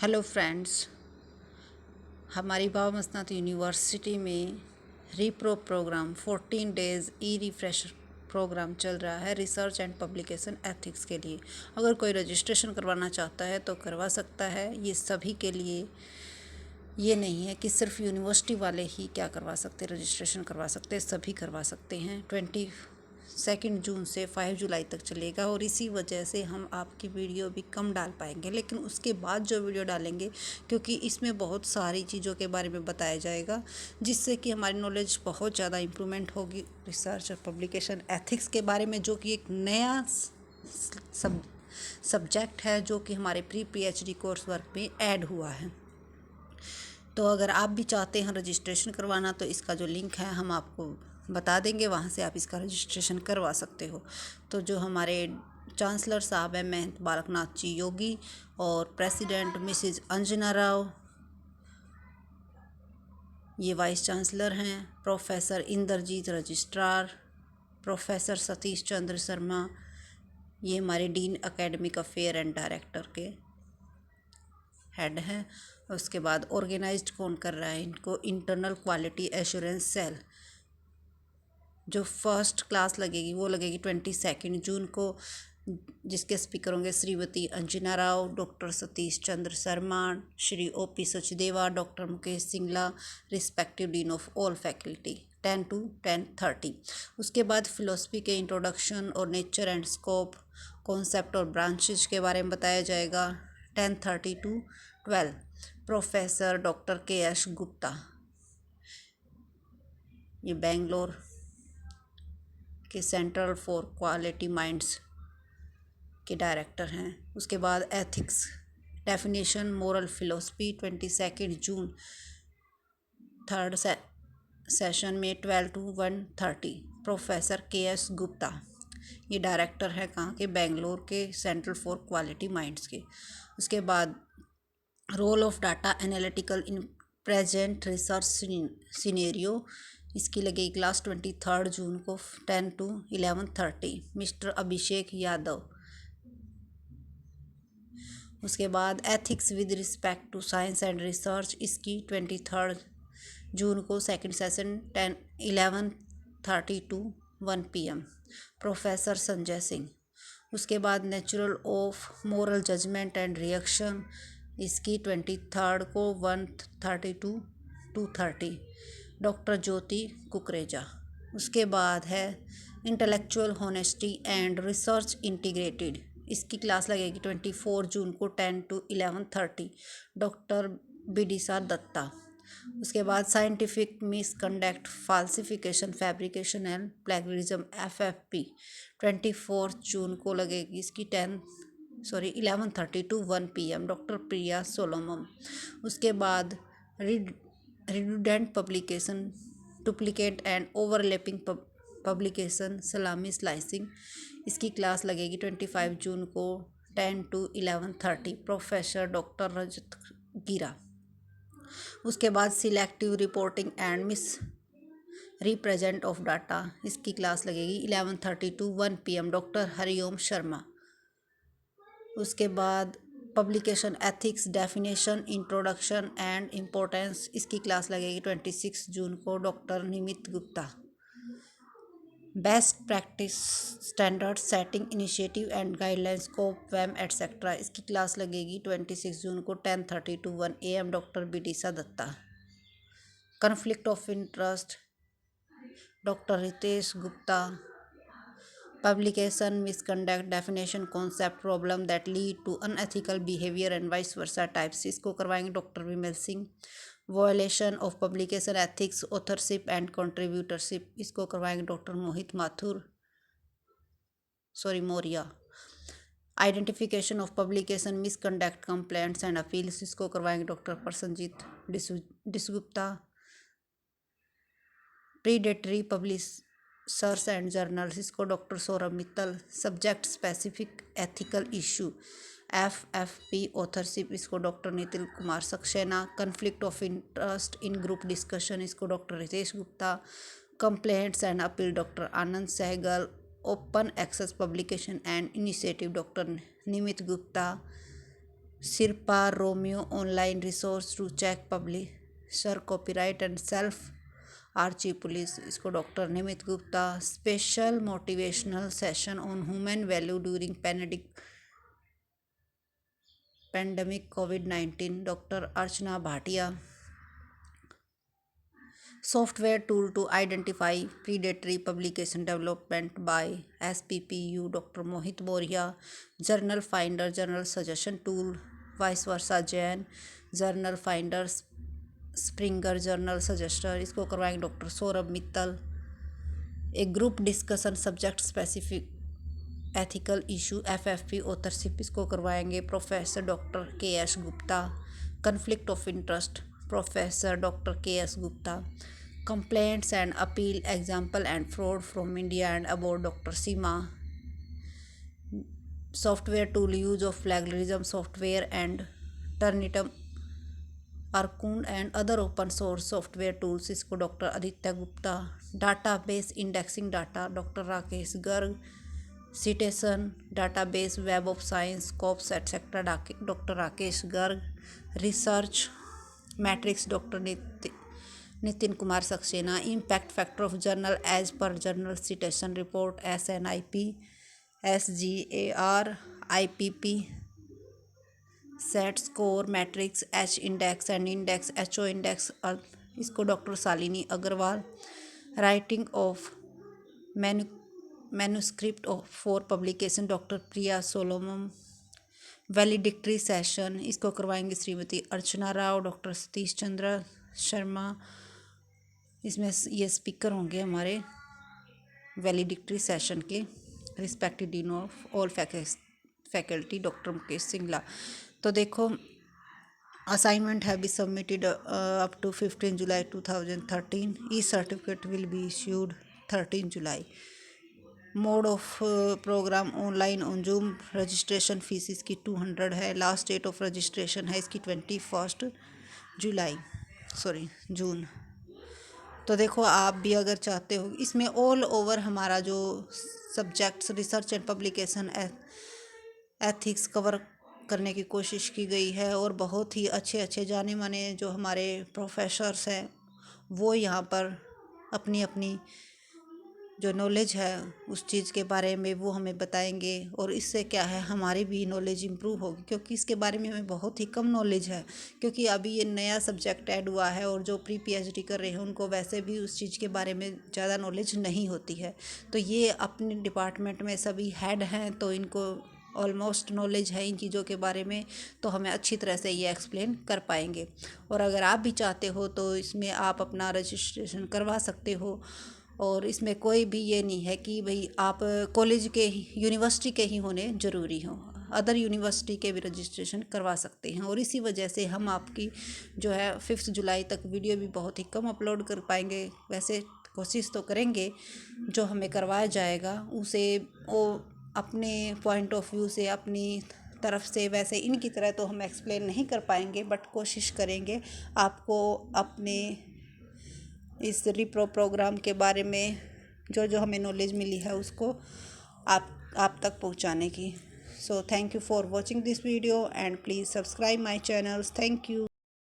Hello friends, हमारी बाबा मस्ताना university में रीप्रो programme 14 days ई refresh programme चल रहा है रिसर्च एंड पब्लिकेशन एथिक्स के लिए। अगर कोई रजिस्ट्रेशन करवाना चाहता है तो करवा सकता है। ये सभी के लिए, ये नहीं है कि सिर्फ यूनिवर्सिटी वाले ही क्या करवा सकते, रजिस्ट्रेशन करवा सकते, सभी करवा सकते हैं। 22 जून से 5 जुलाई तक चलेगा और इसी वजह से हम आपकी वीडियो भी कम डाल पाएंगे, लेकिन उसके बाद जो वीडियो डालेंगे, क्योंकि इसमें बहुत सारी चीज़ों के बारे में बताया जाएगा जिससे कि हमारी नॉलेज बहुत ज़्यादा इम्प्रूवमेंट होगी रिसर्च और पब्लिकेशन एथिक्स के बारे में, जो कि एक नया सब्जेक्ट है जो कि हमारे प्री PhD कोर्स वर्क में ऐड हुआ है। तो अगर आप भी चाहते हैं रजिस्ट्रेशन करवाना तो इसका जो लिंक है हम आपको बता देंगे, वहाँ से आप इसका रजिस्ट्रेशन करवा सकते हो। तो जो हमारे चांसलर साहब हैं महंत बालकनाथ जी योगी और प्रेसिडेंट मिसिज अंजना राव, ये वाइस चांसलर हैं। Professor Indrajeet registrar, professor Satish Chandra Sharma, ये हमारे dean academic affair and director के हेड हैं। उसके बाद ऑर्गेनाइज्ड कौन कर रहा है इनको, इंटरनल क्वालिटी एश्योरेंस सेल। जो फर्स्ट क्लास लगेगी वो लगेगी 22 जून को, जिसके स्पीकर होंगे Shrimati Anjana Rao, doctor Satish Chandra Sharma, Shri OP Sachdeva, doctor Mukesh Singla, respective dean of all faculty, 10 to 10:30। उसके बाद फिलोसफी के इंट्रोडक्शन और नेचर एंड स्कोप, कॉन्सेप्ट और ब्रांचेज के बारे में बताया जाएगा, 10:30 to 12। Professor doctor KS Gupta, ये बेंगलोर के सेंट्रल फॉर क्वालिटी माइंड्स के डायरेक्टर हैं। उसके बाद एथिक्स डेफिनेशन मोरल फिलोसफी, 22 जून, थर्ड सेशन में 12 to 1:30। प्रोफेसर KS गुप्ता, ये डायरेक्टर है कहाँ के, बेंगलोर के सेंट्रल फॉर क्वालिटी माइंड्स के। उसके बाद role of data analytical in present research scenario, इसकी लगेगी क्लास 23 जून को, 10 to 11:30। मिस्टर अभिषेक यादव। उसके बाद ethics with respect to science and research, इसकी 23 जून को second session, 11:30 to 1 PM। Professor Sanjay Singh. उसके बाद natural of moral judgment and reaction, इसकी 23 को 1:30 to 2:30, डॉक्टर ज्योति कुकरेजा। उसके बाद है intellectual honesty and research integrated, इसकी क्लास लगेगी 24 जून को, 10 to 11:30, डॉक्टर बिडिसा दत्ता। उसके बाद scientific misconduct, फाल्सिफिकेशन, fabrication and plagiarism, FFP, 24 जून को लगेगी, इसकी 11:30 to 1 PM, doctor Priya Solomon. उसके बाद redundant publication, duplicate and overlapping publication, सलामी स्लाइसिंग, इसकी क्लास लगेगी 25 जून को, 10 to 11:30, प्रोफेसर डॉक्टर रजत गिरा। उसके बाद selective reporting and misrepresent of data, इसकी क्लास लगेगी 11:30 to 1 PM, doctor Hariom Sharma. उसके बाद publication ethics definition, introduction and importance, इसकी क्लास लगेगी 26 जून को, doctor Nimit Gupta. Best practice standard setting initiative and guidelines scope वैम एटसेट्रा, इसकी क्लास लगेगी 26 जून को, 10:30 to 1 AM, doctor Bidisha Datta. Conflict of interest, doctor Ritesh Gupta. Publication misconduct definition, concept, problem that lead to unethical behaviour and vice versa types, इसको करवाएंगे doctor Vimal Singh. Violation of publication ethics, authorship and contributorship, इसको करवाएंगे doctor Mohit Maurya. Identification of publication misconduct complaints and appeals, इसको करवाएंगे doctor Prasenjit Dasgupta. Predatory publishers and journals, इसको doctor Saurabh Mittal. Subject specific ethical issue, FFP authorship, इसको doctor Nitin Kumar Saxena. Conflict of interest in group discussion, इसको doctor Ritesh Gupta. Complaints and appeal, doctor Anand Sehgal. Open access publication and initiative, doctor Nimit Gupta. Sirpa Romeo online resource to check publisher copyright and self archive police, इसको doctor Nimit Gupta. Special motivational session on human value during pandemic covid, doctor Archana Bhatia. Software tool to identify predatory publication development by SPPU, Dr. Mohit Boria। Journal Finder journal suggestion tool, vice versa Jain. Journal Finder Springer journal suggester, इसको करवाएंगे doctor Saurabh Mittal. एक group discussion subject specific ethical issue FFP authorship, इसको करवाएंगे professor doctor KS Gupta. Conflict of interest, professor doctor KS Gupta. Complaints and appeal example and fraud from India and about, doctor Seema. Software tool use of plagiarism software and Turnitin Urkund and other open source software tools, इसको doctor Aditya Gupta. Database indexing data, doctor Rakesh Garg. Citation database Web of Science Scopus et cetera, doctor Rakesh Garg. Research matrix, doctor Nitin Kumar Saxena. Impact factor of journal as per journal citation report SNIP SGAR IPP। Cite score matrix H index and index HO index, इसको doctor Shalini Agrawal. Writing of manuscript for publication, doctor Priya Solomon. Valedictory session, इसको करवाएंगे Shrimati Archana Rao, doctor Satish Chandra Sharma. इसमें ये speaker होंगे हमारे valedictory session के। Respected dean of all faculty, doctor Mukesh Singla. तो देखो असाइनमेंट है be submitted up to 15 July 2013। E certificate will be issued 13 July. Mode of program online on Zoom. Registration fee इसकी 200 है। लास्ट डेट ऑफ रजिस्ट्रेशन है इसकी 21 जून। तो देखो आप भी अगर चाहते हो, इसमें ऑल ओवर हमारा जो subjects research and publication ethics cover करने की कोशिश की गई है, और बहुत ही अच्छे अच्छे जाने माने जो हमारे प्रोफेसर्स हैं वो यहाँ पर अपनी अपनी जो नॉलेज है उस चीज़ के बारे में वो हमें बताएंगे, और इससे क्या है हमारी भी नॉलेज इम्प्रूव होगी, क्योंकि इसके बारे में हमें बहुत ही कम नॉलेज है, क्योंकि अभी ये नया सब्जेक्ट ऐड हुआ है, और जो प्री PhD कर रहे हैं उनको वैसे भी उस चीज़ के बारे में ज़्यादा नॉलेज नहीं होती है। तो ये अपने डिपार्टमेंट में सभी हेड हैं तो इनको ऑलमोस्ट नॉलेज है इन चीज़ों के बारे में, तो हमें अच्छी तरह से ये एक्सप्लेन कर पाएंगे। और अगर आप भी चाहते हो तो इसमें आप अपना रजिस्ट्रेशन करवा सकते हो, और इसमें कोई भी ये नहीं है कि भाई आप कॉलेज के यूनिवर्सिटी के ही होने ज़रूरी हो, अदर यूनिवर्सिटी के भी रजिस्ट्रेशन करवा सकते हैं। और इसी वजह से हम आपकी जो है 5 जुलाई तक वीडियो भी बहुत ही कम अपलोड कर पाएंगे। वैसे कोशिश तो करेंगे जो हमें करवाया जाएगा उसे वो अपने पॉइंट ऑफ व्यू से अपनी तरफ से, वैसे इनकी तरह तो हम एक्सप्लेन नहीं कर पाएंगे, बट कोशिश करेंगे आपको अपने इस प्रोग्राम के बारे में जो जो हमें नॉलेज मिली है उसको आप तक पहुंचाने की। So thank you for watching this video and please subscribe my channels. Thank you.